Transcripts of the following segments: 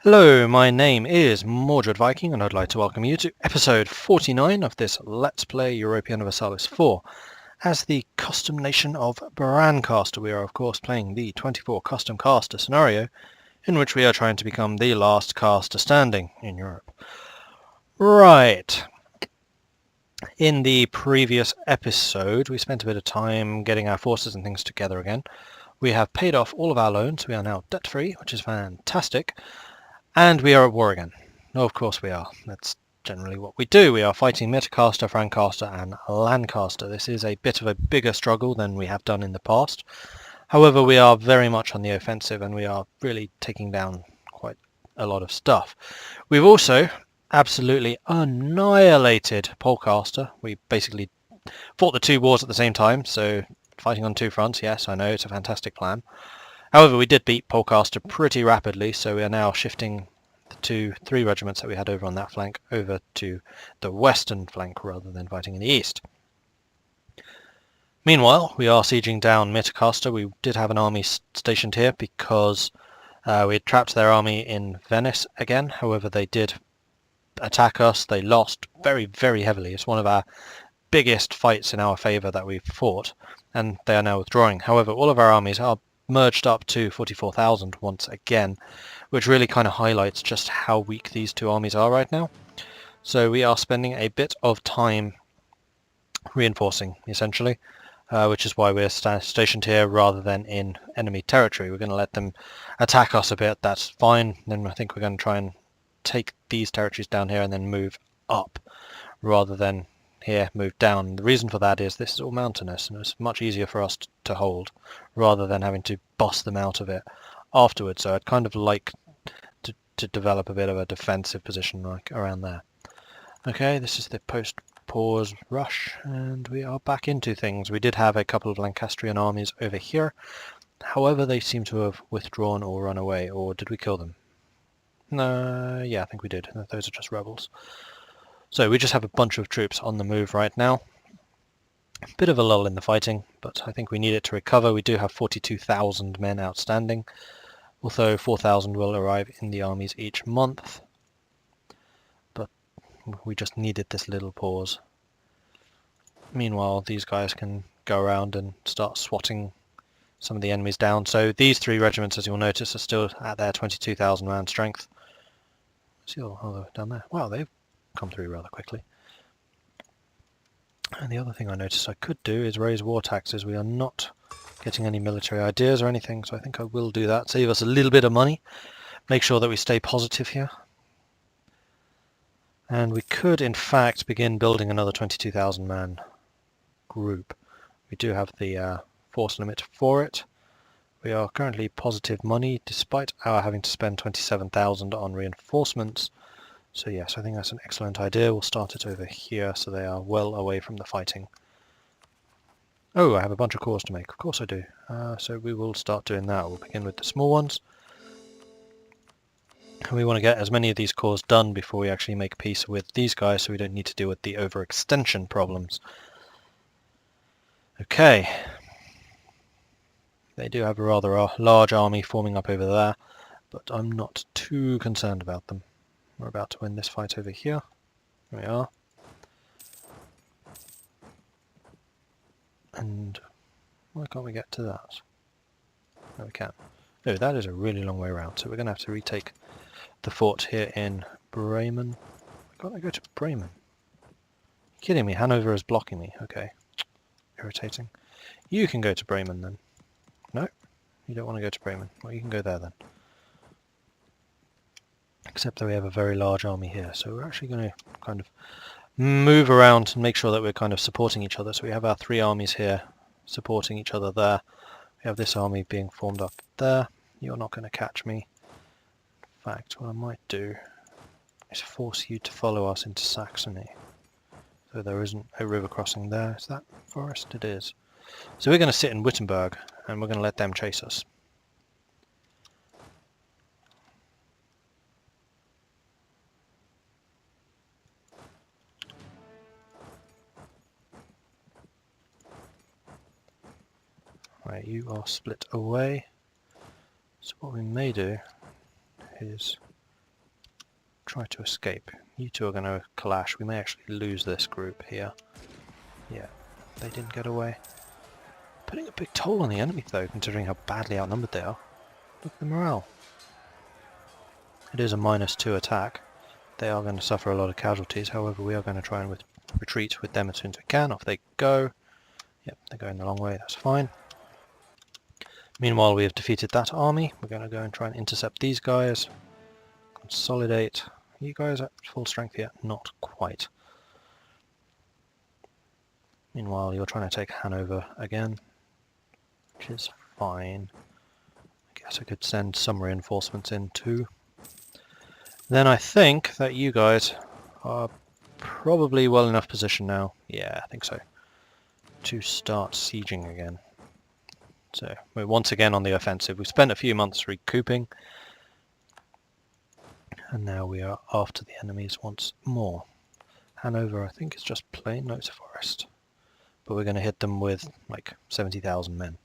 Hello, my name is Mordred Viking, and I'd like to welcome you to episode 49 of this Let's Play European Universalis 4. As the custom nation of Brancaster, we are of course playing the 24 custom caster scenario, in which we are trying to become the last caster standing in Europe. Right. In the previous episode, we spent a bit of time getting our forces and things together again. We have paid off all of our loans, we are now debt-free, which is fantastic. And we are at war again. No, of course we are. That's generally what we do. We are fighting Metacaster, Francaster and Lancaster. This is a bit of a bigger struggle than we have done in the past. However, we are very much on the offensive and we are really taking down quite a lot of stuff. We've also absolutely annihilated Polcaster. We basically fought the two wars at the same time, so fighting on two fronts, yes, I know, it's a fantastic plan. However, we did beat Polcaster pretty rapidly, so we are now shifting the three regiments that we had over on that flank over to the western flank rather than fighting in the east. Meanwhile, we are sieging down Metacaster. We did have an army stationed here because we had trapped their army in Venice again. However, they did attack us. They lost very, very heavily. It's one of our biggest fights in our favour that we've fought, and they are now withdrawing. However, all of our armies are merged up to 44,000 once again, which really kind of highlights just how weak these two armies are right now. So we are spending a bit of time reinforcing, essentially, which is why we're stationed here rather than in enemy territory. We're going to let them attack us a bit, that's fine. Then I think we're going to try and take these territories down here and then move up rather than here move down. The reason for that is this is all mountainous and it's much easier for us to hold rather than having to boss them out of it afterwards. So I'd kind of like to develop a bit of a defensive position like around there. Okay, this is the post-pause rush and we are back into things. We did have a couple of Lancastrian armies over here. However, they seem to have withdrawn or run away, or did we kill them? No, yeah, I think we did. Those are just rebels. So we just have a bunch of troops on the move right now. Bit of a lull in the fighting, but I think we need it to recover. We do have 42,000 men outstanding, although 4,000 will arrive in the armies each month. But we just needed this little pause. Meanwhile, these guys can go around and start swatting some of the enemies down. So these three regiments, as you'll notice, are still at their 22,000 man strength. See all they're down there. Wow, they've come through rather quickly. And the other thing I noticed I could do is raise war taxes. We are not getting any military ideas or anything, so I think I will do that. Save us a little bit of money. Make sure that we stay positive here. And we could, in fact, begin building another 22,000 man group. We do have the force limit for it. We are currently positive money, despite our having to spend 27,000 on reinforcements. So yes, I think that's an excellent idea. We'll start it over here so they are well away from the fighting. Oh, I have a bunch of cores to make. Of course I do. So we will start doing that. We'll begin with the small ones. We want to get as many of these cores done before we actually make peace with these guys, so we don't need to deal with the overextension problems. Okay. They do have a rather large army forming up over there, but I'm not too concerned about them. We're about to win this fight over here. Here we are. And why can't we get to that? No, we can. No, that is a really long way around, so we're going to have to retake the fort here in Bremen. Why can't I go to Bremen? You're kidding me, Hanover is blocking me. Okay. Irritating. You can go to Bremen then. No? You don't want to go to Bremen. Well, you can go there then. Except that we have a very large army here, so we're actually going to kind of move around and make sure that we're kind of supporting each other. So we have our three armies here supporting each other there. We have this army being formed up there. You're not going to catch me. In fact, what I might do is force you to follow us into Saxony. So there isn't a river crossing there. Is that forest? It is. So we're going to sit in Wittenberg and we're going to let them chase us. Right, you are split away. So what we may do is try to escape. You two are going to clash. We may actually lose this group here. Yeah, they didn't get away. Putting a big toll on the enemy though, considering how badly outnumbered they are. Look at the morale. It is a -2 attack. They are going to suffer a lot of casualties, however we are going to try and retreat with them as soon as we can. Off they go. Yep, they're going the long way, that's fine. Meanwhile, we have defeated that army. We're going to go and try and intercept these guys. Consolidate. Are you guys at full strength yet? Not quite. Meanwhile, you're trying to take Hanover again, which is fine. I guess I could send some reinforcements in too. Then I think that you guys are probably well enough positioned now. Yeah, I think so. To start sieging again. So we're once again on the offensive. We've spent a few months recouping. And now we are after the enemies once more. Hanover, I think, is just plain. No, it's a forest. But we're going to hit them with like 70,000 men.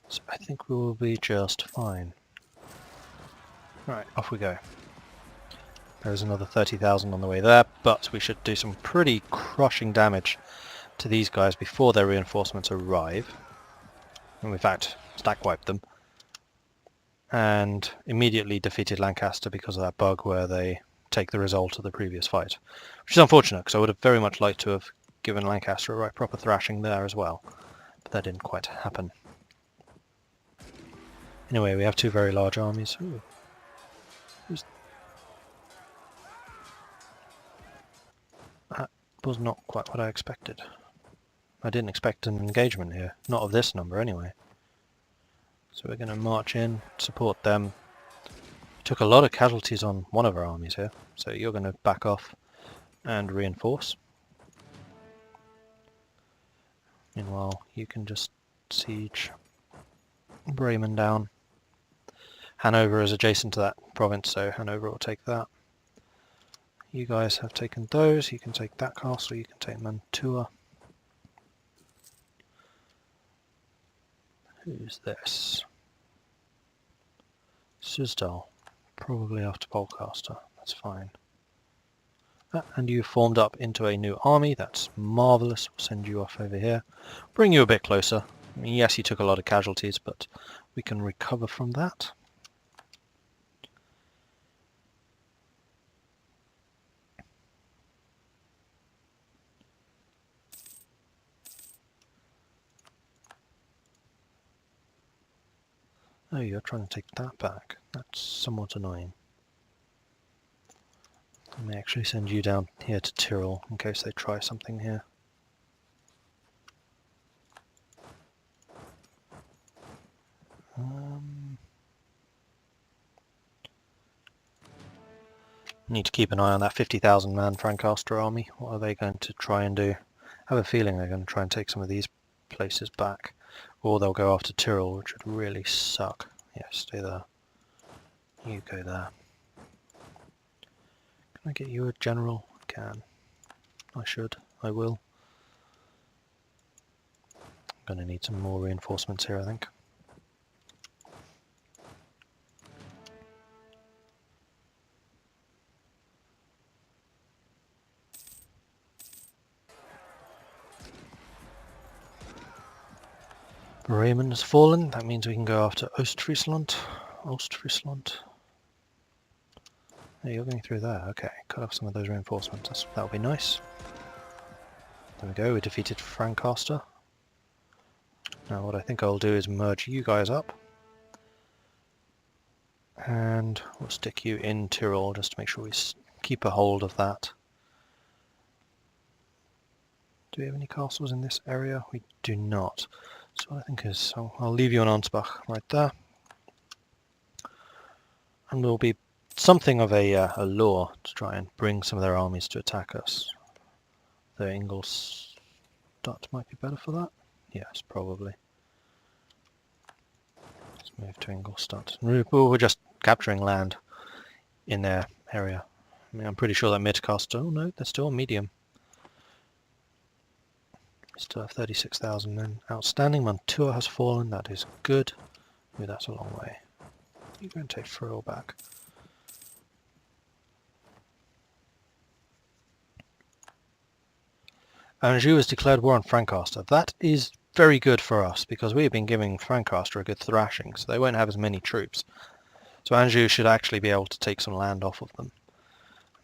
So I think we will be just fine. Right, off we go. There's another 30,000 on the way there, but we should do some pretty crushing damage to these guys before their reinforcements arrive. And in fact, stack wipe them. And immediately defeated Lancaster because of that bug where they take the result of the previous fight. Which is unfortunate, because I would have very much liked to have given Lancaster a right proper thrashing there as well. But that didn't quite happen. Anyway, we have two very large armies. Ooh. That was not quite what I expected. I didn't expect an engagement here. Not of this number anyway. So we're going to march in, support them. Took a lot of casualties on one of our armies here, so you're going to back off and reinforce. Meanwhile, you can just siege Bremen down. Hanover is adjacent to that province, so Hanover will take that. You guys have taken those. You can take that castle. You can take Mantua. Who's this? Suzdal. Probably after Polcaster. That's fine. And you formed up into a new army. That's marvellous. We'll send you off over here. Bring you a bit closer. I mean, yes, you took a lot of casualties, but we can recover from that. Oh, you're trying to take that back. That's somewhat annoying. I may actually send you down here to Tyrol in case they try something here. Need to keep an eye on that 50,000 man Francaster army. What are they going to try and do? I have a feeling they're going to try and take some of these places back. Or they'll go after Tyrol, which would really suck. Yeah, stay there. You go there. Can I get you a general? I can. I should. I will. I'm going to need some more reinforcements here, I think. Bremen has fallen. That means we can go after Ostfriesland. Ostfriesland. Hey, you're going through there. Okay, cut off some of those reinforcements. That'll be nice. There we go. We defeated Francaster. Now what I think I'll do is merge you guys up. And we'll stick you in Tyrol just to make sure we keep a hold of that. Do we have any castles in this area? We do not. So what I think is, I'll leave you on Ansbach right there. And we'll be something of a lure to try and bring some of their armies to attack us. The Ingolstadt might be better for that? Yes, probably. Let's move to Ingolstadt. We're just capturing land in their area. I mean, I'm pretty sure that Midcaster... Oh no, they're still medium. We still have 36,000 men outstanding. Mantua has fallen. That is good. Ooh, that's a long way. You go and take Frill back. Anjou has declared war on Frankastor. That is very good for us, because we have been giving Frankastor a good thrashing, so they won't have as many troops. So Anjou should actually be able to take some land off of them.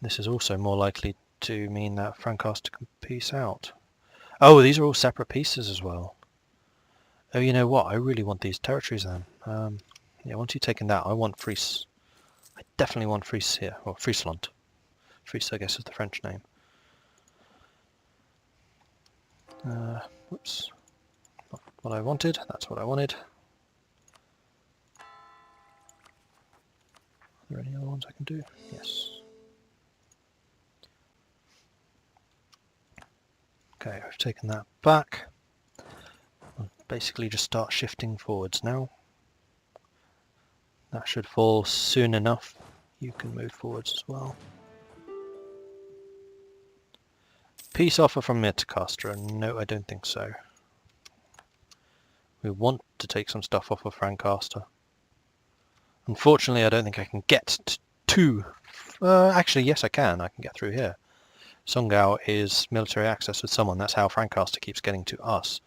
This is also more likely to mean that Frankastor can peace out. Oh, these are all separate pieces as well. Oh, you know what? I really want these territories then. Yeah, once you've taken that, I want Fries. I definitely want Fries here, or Friesland. Fries, I guess, is the French name. Whoops. Not what I wanted. That's what I wanted. Are there any other ones I can do? Yes. Okay, I've taken that back. I'll basically just start shifting forwards now. That should fall soon enough. You can move forwards as well. Peace offer from Mirtacastra. No, I don't think so. We want to take some stuff off of Frankastor. Unfortunately, I don't think I can get to... actually, yes, I can. I can get through here. Sungau is military access with someone. That's how Frankastor keeps getting to us.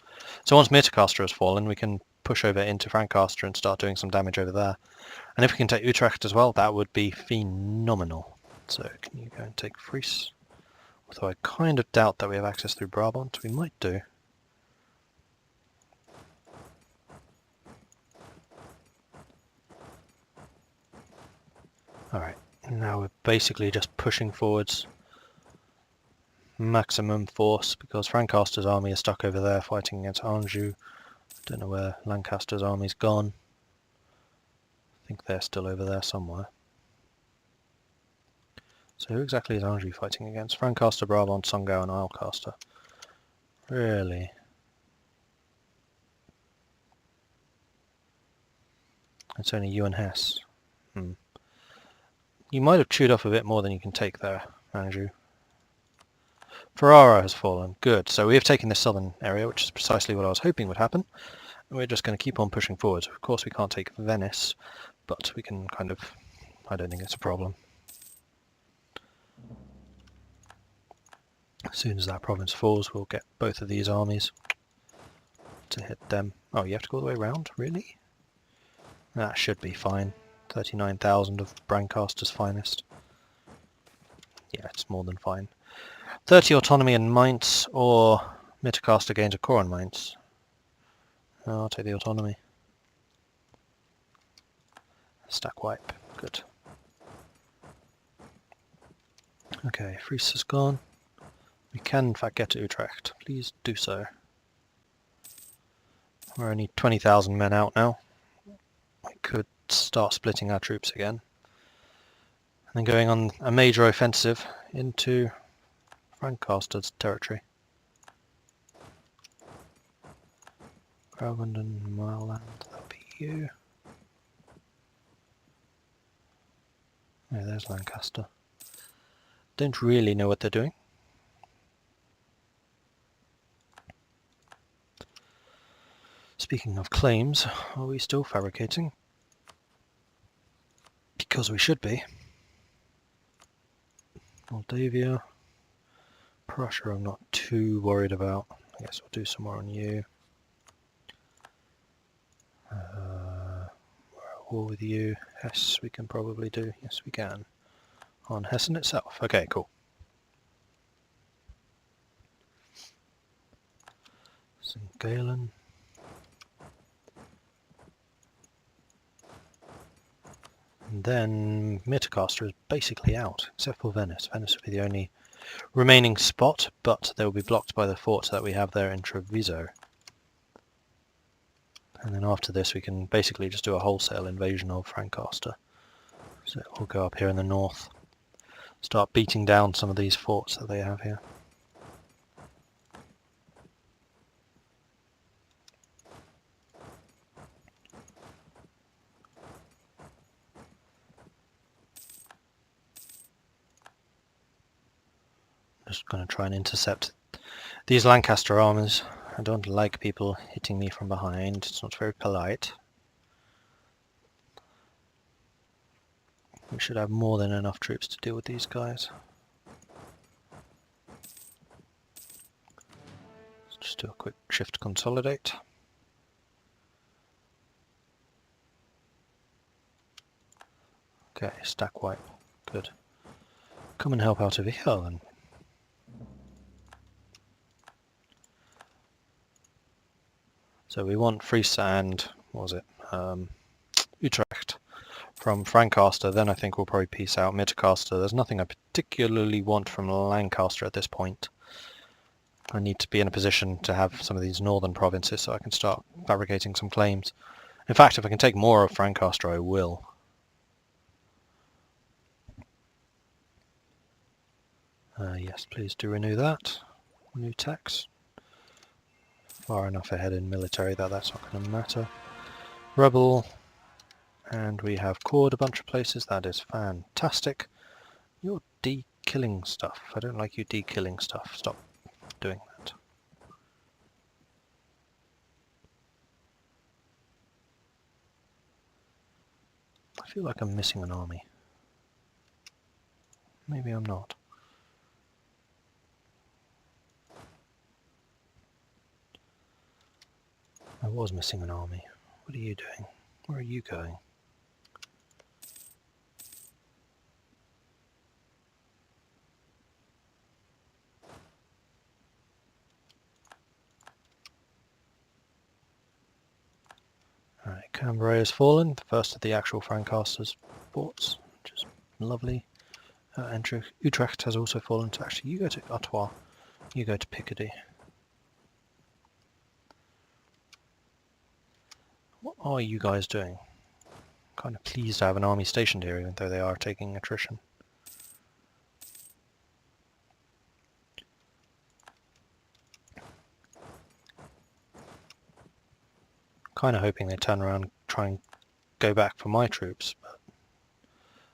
So once Mirtacastor has fallen, we can push over into Frankastor and start doing some damage over there. And if we can take Utrecht as well, that would be phenomenal. So can you go and take Fries? Although I kind of doubt that we have access through Brabant. We might do. Alright, now we're basically just pushing forwards. Maximum force, because Frankastor's army is stuck over there fighting against Anjou. I don't know where Lancaster's army's gone. I think they're still over there somewhere. So who exactly is Anjou fighting against? Frankastor, Brabant, Sungau and Islecastor. Really? It's only you and Hesse. You might have chewed off a bit more than you can take there, Anjou. Ferrara has fallen. Good. So we have taken this southern area, which is precisely what I was hoping would happen. And we're just going to keep on pushing forwards. Of course we can't take Venice, but we can kind of... I don't think it's a problem. As soon as that province falls, we'll get both of these armies to hit them. Oh, you have to go all the way around? Really? That should be fine. 39,000 of Brancaster's finest. Yeah, it's more than fine. 30 autonomy in Mainz, or Mirtacastor gains a core on Mainz. I'll take the autonomy. Stack wipe. Good. Okay, Fries is gone. We can in fact get to Utrecht. Please do so. We're only 20,000 men out now. We could start splitting our troops again. And then going on a major offensive into Frankastor's territory. Grauland and Mileland, that'll be you. Oh, there's Lancaster. Don't really know what they're doing. Speaking of claims, are we still fabricating? Because we should be. Moldavia. Prussia I'm not too worried about. I guess we'll do some more on you. We're at war with you. Hesse we can probably do. Yes we can. On Hessen itself. Okay, cool. St. Galen. And then Mirtacastor is basically out, except for Venice. Venice will be the only remaining spot, but they will be blocked by the forts that we have there in Treviso. And then after this we can basically just do a wholesale invasion of Frankastor. So we'll go up here in the north, start beating down some of these forts that they have here. Just going to try and intercept these Lancaster armies. I don't like people hitting me from behind, it's not very polite. We should have more than enough troops to deal with these guys. Do a quick shift consolidate. Okay, stack wipe. Good. Come and help out over here then. So we want Fries and, what was it, Utrecht from Lancaster, then I think we'll probably peace out Midcaster. There's nothing I particularly want from Lancaster at this point. I need to be in a position to have some of these northern provinces so I can start fabricating some claims. In fact, if I can take more of Lancaster, I will. Yes, please do renew that. New tax. Far enough ahead in military that that's not going to matter. Rebel. And we have cored a bunch of places. That is fantastic. You're de-killing stuff. I don't like you de-killing stuff. Stop doing that. I feel like I'm missing an army. Maybe I'm not. I was missing an army. What are you doing? Where are you going? Alright, Cambrai has fallen. The first of the actual Lancaster's forts, which is lovely. And Utrecht has also fallen. So actually, you go to Artois. You go to Picardy. What are you guys doing? I'm kind of pleased to have an army stationed here, even though they are taking attrition. Kind of hoping they turn around and try and go back for my troops, but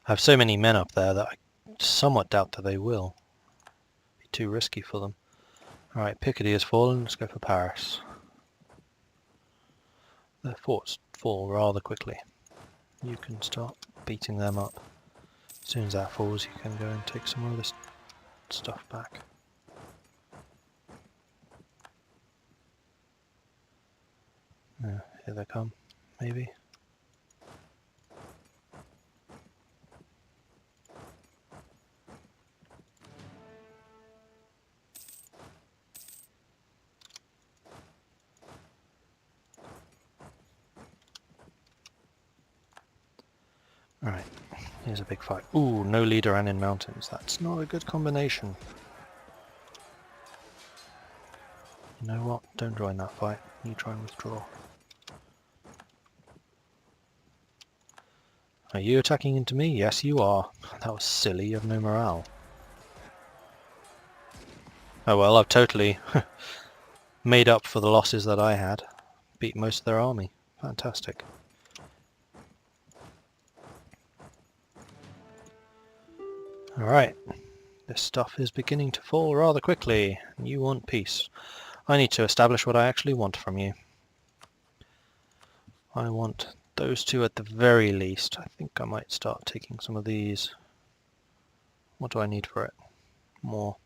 I have so many men up there that I somewhat doubt that they will. Be too risky for them. Alright, Picardy has fallen. Let's go for Paris. Their forts fall rather quickly. You can start beating them up. As soon as that falls, you can go and take some of this stuff back. Yeah, here they come, maybe. Alright, here's a big fight. Ooh, no leader and in mountains. That's not a good combination. You know what? Don't join that fight. You try and withdraw. Are you attacking into me? Yes, you are. That was silly. You have no morale. Oh well, I've totally made up for the losses that I had. Beat most of their army. Fantastic. Alright. This stuff is beginning to fall rather quickly. You want peace. I need to establish what I actually want from you. I want those two at the very least. I think I might start taking some of these. What do I need for it? More.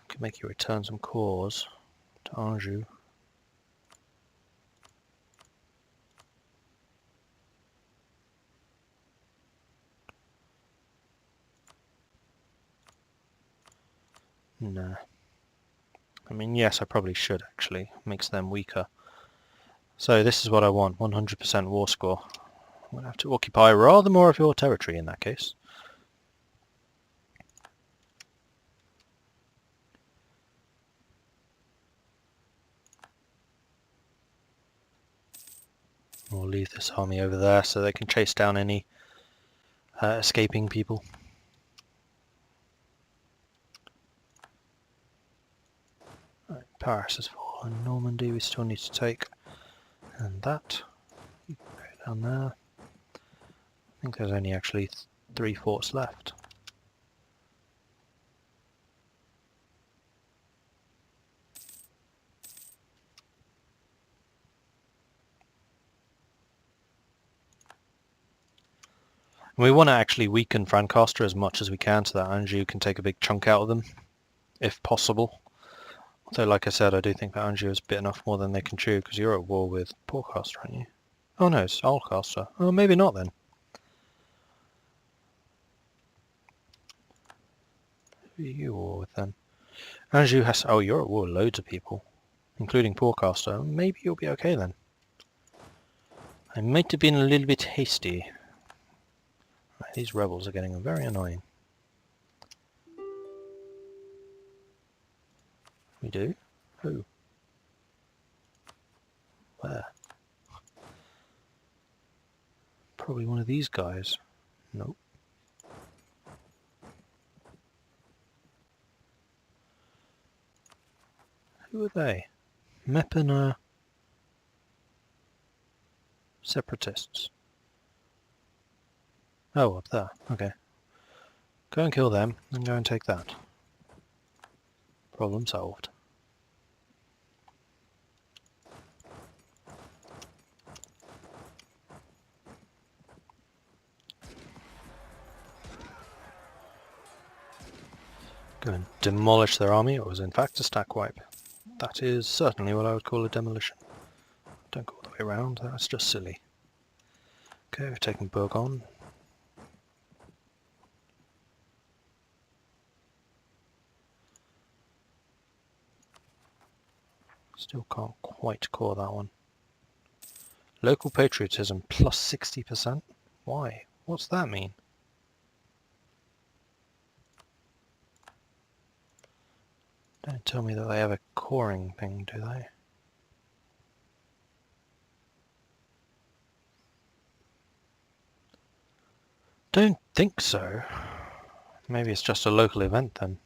Could make you return some cores to Anjou. Nah. I mean, yes, I probably should actually. Makes them weaker. So this is what I want, 100% war score. I'm going to have to occupy rather more of your territory in that case. We'll leave this army over there so they can chase down any escaping people. Right, Paris has fallen. Normandy we still need to take. And that. You can go down there. I think there's only actually 3 forts left. We want to actually weaken Francastra as much as we can so that Anjou can take a big chunk out of them, if possible. Although, like I said, I do think that Anjou has bitten off more than they can chew, because you're at war with Porcaster, aren't you? Oh no, it's Alcaster. Oh, maybe not then. Who are you at war with then? Anjou has... Oh, you're at war with loads of people, including Porcaster. Maybe you'll be okay then. I might have been a little bit hasty. Right, these rebels are getting very annoying. We do? Who? Where? Probably one of these guys. Nope. Who are they? Mepina separatists. Oh, up there. Okay. Go and kill them, and go and take that. Problem solved. Go and demolish their army. It was in fact a stack wipe. That is certainly what I would call a demolition. Don't go all the way around, that's just silly. Okay, we've taken Burgon. Still can't quite core that one. Local patriotism plus 60%? Why? What's that mean? Don't tell me that they have a coring thing, do they? Don't think so. Maybe it's just a local event then.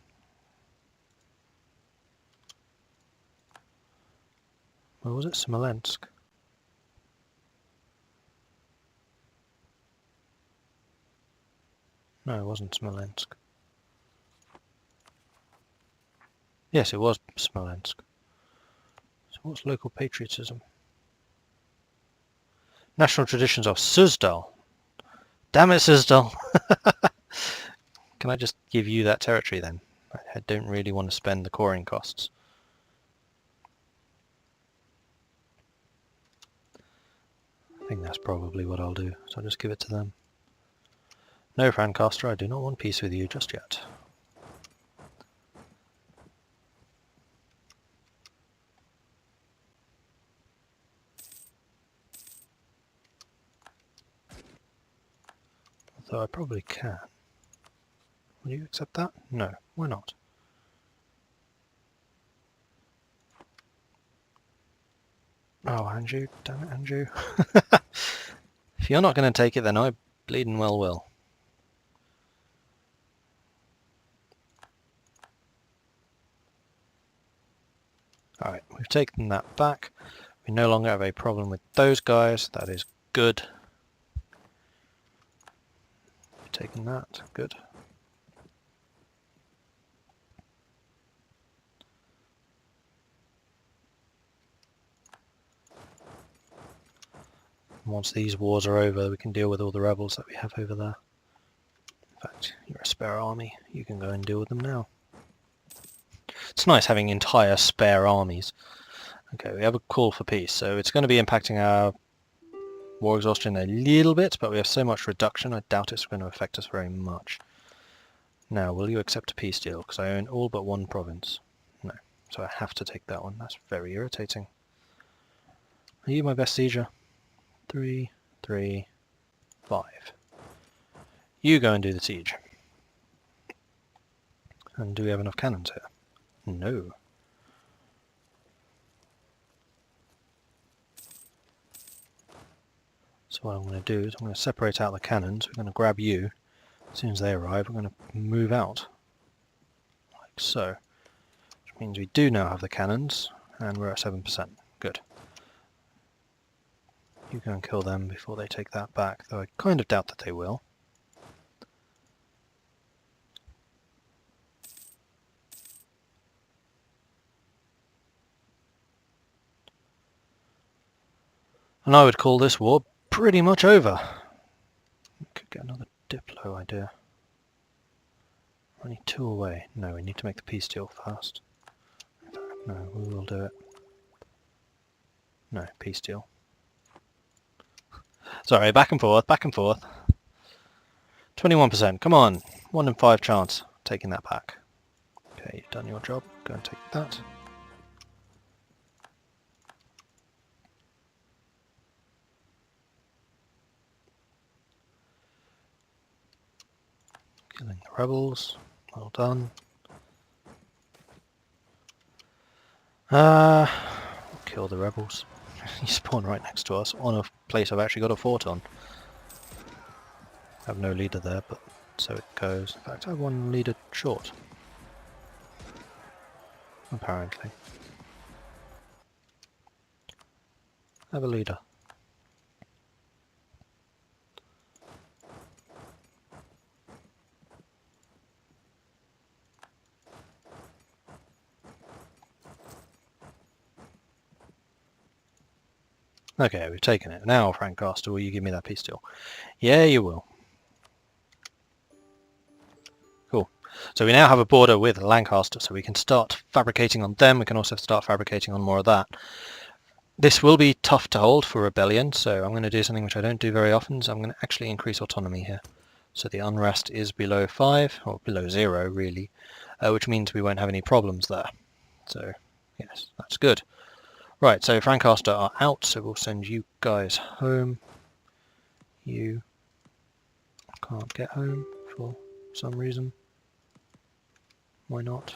Or was it Smolensk? No, it wasn't Smolensk. Yes, it was Smolensk. So what's local patriotism? National traditions of Suzdal. Damn it, Suzdal! Can I just give you that territory then? I don't really want to spend the coring costs. I think that's probably what I'll do, so I'll just give it to them. No, Francastra, I do not want peace with you just yet. Although I probably can. Will you accept that? No, why not? Oh, Anjou, damn it, Anjou. If you're not going to take it, then I bleeding well will. Alright, we've taken that back. We no longer have a problem with those guys. That is good. We've taken that. Good. Once these wars are over, we can deal with all the rebels that we have over there. In fact, you're a spare army. You can go and deal with them now. It's nice having entire spare armies. Okay, we have a call for peace, so it's going to be impacting our war exhaustion a little bit, but we have so much reduction, I doubt it's going to affect us very much. Now, will you accept a peace deal? Because I own all but one province. No, so I have to take that one. That's very irritating. Are you my best sieger? 3, 3, 5. You go and do the siege. And do we have enough cannons here? No. So what I'm going to do is I'm going to separate out the cannons. We're going to grab you. As soon as they arrive, we're going to move out. Like so. Which means we do now have the cannons, and we're at 7%. Good. You go and kill them before they take that back, though I kind of doubt that they will. And I would call this war pretty much over. We could get another Diplo idea. Only 2 away. No, we need to make the peace deal fast. No, we will do it. No, peace deal. Sorry, back and forth, back and forth. 21%, come on. 1 in 5 chance taking that back. Okay, you've done your job. Go and take that. Killing the rebels. Well done. Kill the rebels. You spawn right next to us on a place I've actually got a fort on. I have no leader there, but so it goes. In fact, I have 1 leader short. Apparently. I have a leader. Okay, we've taken it. Now, Frankcaster, will you give me that peace deal? Yeah, you will. Cool. So we now have a border with Lancaster, so we can start fabricating on them. We can also start fabricating on more of that. This will be tough to hold for rebellion, so I'm going to do something which I don't do very often, so I'm going to actually increase autonomy here. So the unrest is below 5, or below 0 really, which means we won't have any problems there. So yes, that's good. Right, so Frankcaster are out, so we'll send you guys home. You can't get home for some reason. Why not?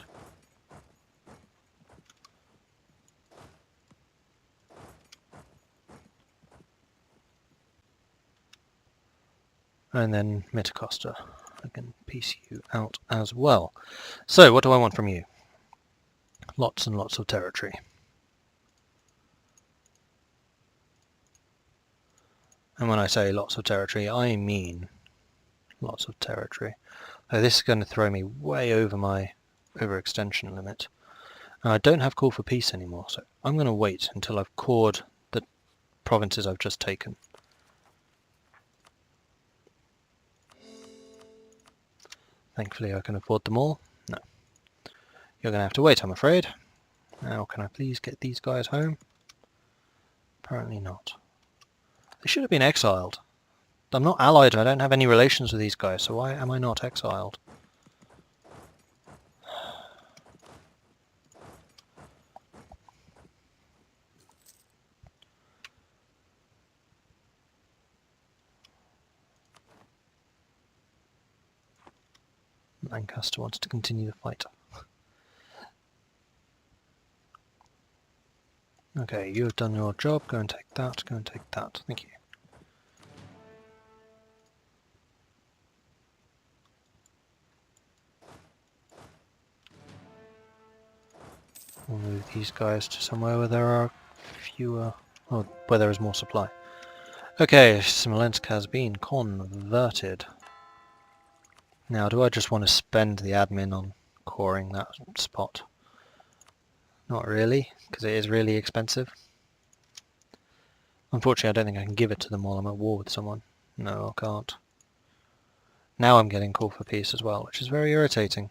And then Metacosta, I can piece you out as well. So what do I want from you? Lots and lots of territory. And when I say lots of territory, I mean lots of territory. So this is going to throw me way over my overextension limit. And I don't have call for peace anymore, so I'm going to wait until I've cored the provinces I've just taken. Thankfully I can afford them all. No. You're going to have to wait, I'm afraid. Now can I please get these guys home? Apparently not. They should have been exiled. I'm not allied, I don't have any relations with these guys, so why am I not exiled? Lancaster wants to continue the fight. Okay, you have done your job, go and take that, go and take that. Thank you. We'll move these guys to somewhere where there are fewer, or where there is more supply. Okay, Smolensk has been converted. Now, do I just want to spend the admin on coring that spot? Not really, because it is really expensive. Unfortunately, I don't think I can give it to them while I'm at war with someone. No, I can't. Now I'm getting call for peace as well, which is very irritating.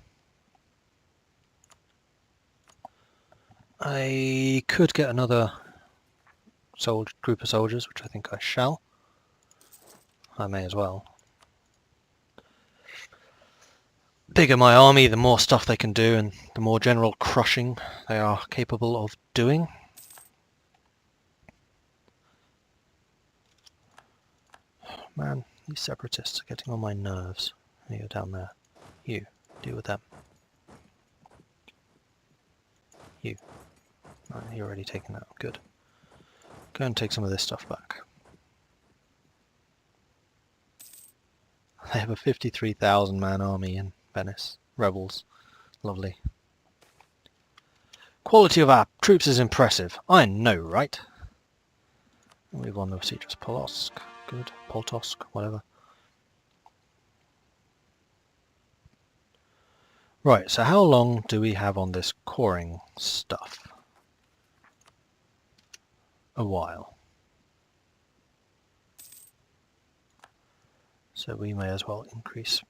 I could get another group of soldiers, which I think I shall. I may as well. Bigger my army, the more stuff they can do, and the more general crushing they are capable of doing. Man, these separatists are getting on my nerves. You're down there. You, deal with them. You. Oh, you're already taking that. Good. Go and take some of this stuff back. They have a 53,000 man army in Venice. Rebels. Lovely. Quality of our troops is impressive. I know, right? We've won the siege of Polotsk. Good. Poltosk, whatever. Right, so how long do we have on this coring stuff? A while. So we may as well increase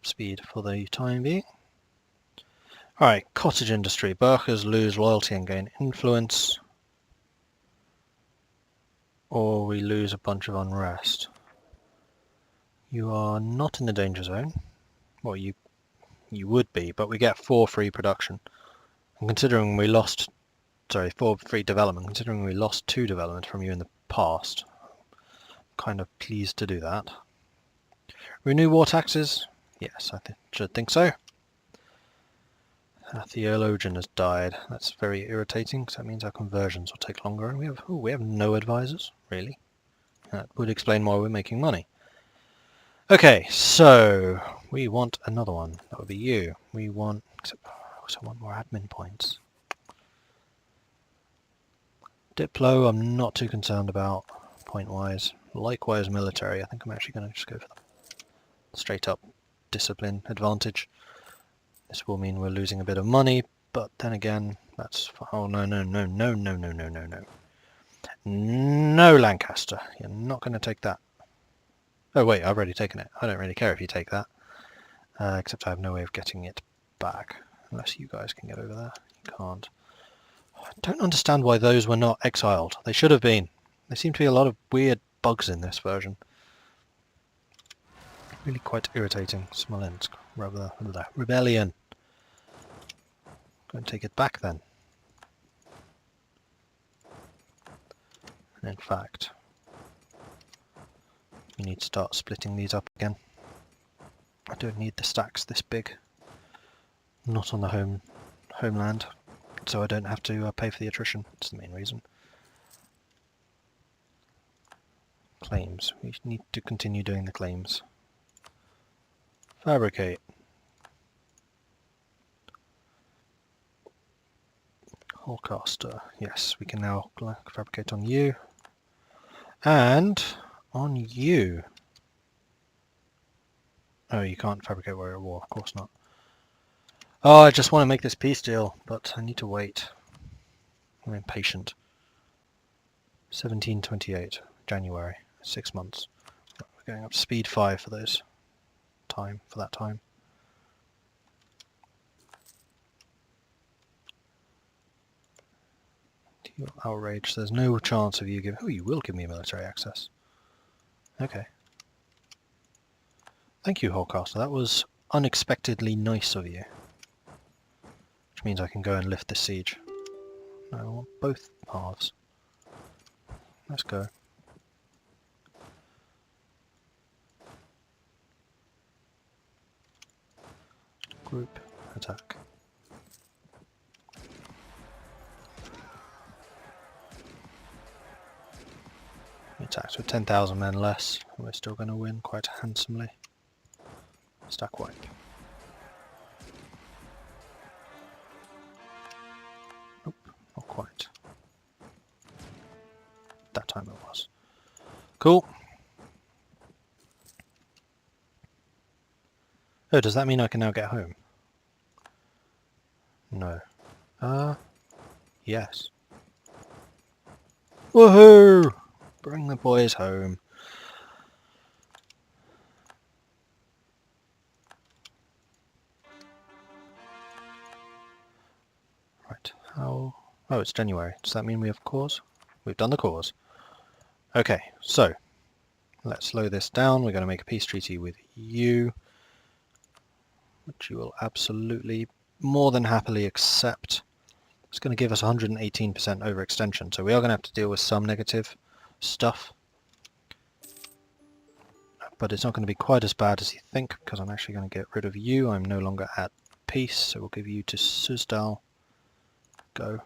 speed for the time being. Alright, cottage industry. Burkers lose loyalty and gain influence. Or we lose a bunch of unrest. You are not in the danger zone. Well, you would be, but we get 4 free production. And considering we lost... Sorry, 4 free development. Considering we lost 2 development from you in the past. I'm kind of pleased to do that. Renew war taxes? Yes, I should think so. A theologian has died. That's very irritating, because that means our conversions will take longer. And we have no advisors, really. That would explain why we're making money. Okay, so we want another one. That would be you. We want... Except I also want more admin points. Diplo, I'm not too concerned about, point-wise. Likewise, military. I think I'm actually going to just go for the straight-up discipline advantage. This will mean we're losing a bit of money, but then again, that's... Oh, no. No, Lancaster. You're not going to take that. Oh, wait, I've already taken it. I don't really care if you take that. Except I have no way of getting it back. Unless you guys can get over there. You can't. I don't understand why those were not exiled. They should have been. There seem to be a lot of weird bugs in this version. Really quite irritating. Smolensk. Rebellion. Go and take it back then. And in fact, we need to start splitting these up again. I don't need the stacks this big. Not on the homeland, so I don't have to pay for the attrition. That's the main reason. Claims. We need to continue doing the claims. Fabricate. Hullcaster. Yes, we can now fabricate on you. And on you. Oh, you can't fabricate while you're at war. Of course not. Oh, I just want to make this peace deal, but I need to wait. I'm impatient. 1728, January. 6 months. We're going up to speed 5 for those. For that time. Outrage. There's no chance of you giving... Oh, you will give me military access. Okay. Thank you, Hullcaster. That was unexpectedly nice of you. Which means I can go and lift this siege. No, I want both halves. Let's go. Group attack. We attacked with 10,000 men less, and we're still going to win quite handsomely. Stack wipe. Nope, not quite. That time it was. Cool. Oh, does that mean I can now get home? No. Yes. Woohoo! Bring the boys home. Right, how... Oh, it's January. Does that mean we have cause? We've done the cause. Okay, so, let's slow this down. We're going to make a peace treaty with you, which you will absolutely more than happily accept. It's going to give us 118% overextension, so we are going to have to deal with some negative stuff. But it's not going to be quite as bad as you think, because I'm actually going to get rid of you. I'm no longer at peace, so we'll give you to Suzdal. Go.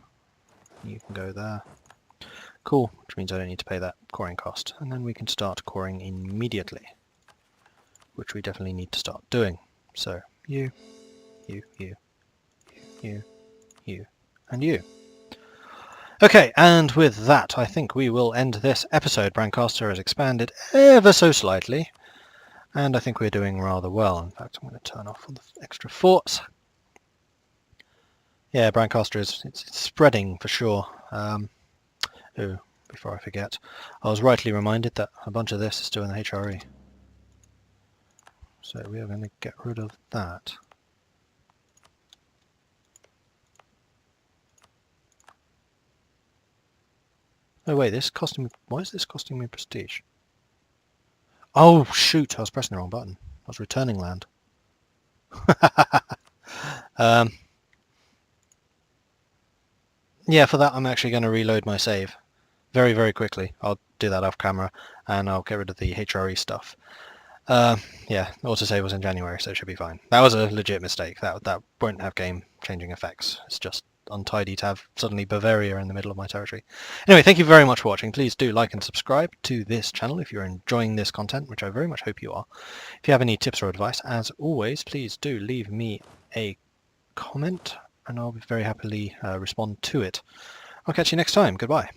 You can go there. Cool, which means I don't need to pay that coring cost. And then we can start coring immediately, which we definitely need to start doing. So, you, and you. Okay, and with that, I think we will end this episode. Brancaster has expanded ever so slightly, and I think we're doing rather well. In fact, I'm going to turn off all the extra forts. Yeah, Brancaster it's spreading for sure. Oh, before I forget, I was rightly reminded that a bunch of this is still in the HRE. So we are going to get rid of that. Oh wait, this costing me... Why is this costing me prestige? Oh shoot, I was pressing the wrong button. I was returning land. Yeah, for that I'm actually going to reload my save very, very quickly. I'll do that off camera, and I'll get rid of the HRE stuff. Yeah, autosave was in January, so it should be fine. That was a legit mistake. That won't have game-changing effects. It's just untidy to have suddenly Bavaria in the middle of my territory. Anyway, thank you very much for watching. Please do like and subscribe to this channel if you're enjoying this content, which I very much hope you are. If you have any tips or advice, as always, please do leave me a comment, and I'll very happily respond to it. I'll catch you next time. Goodbye.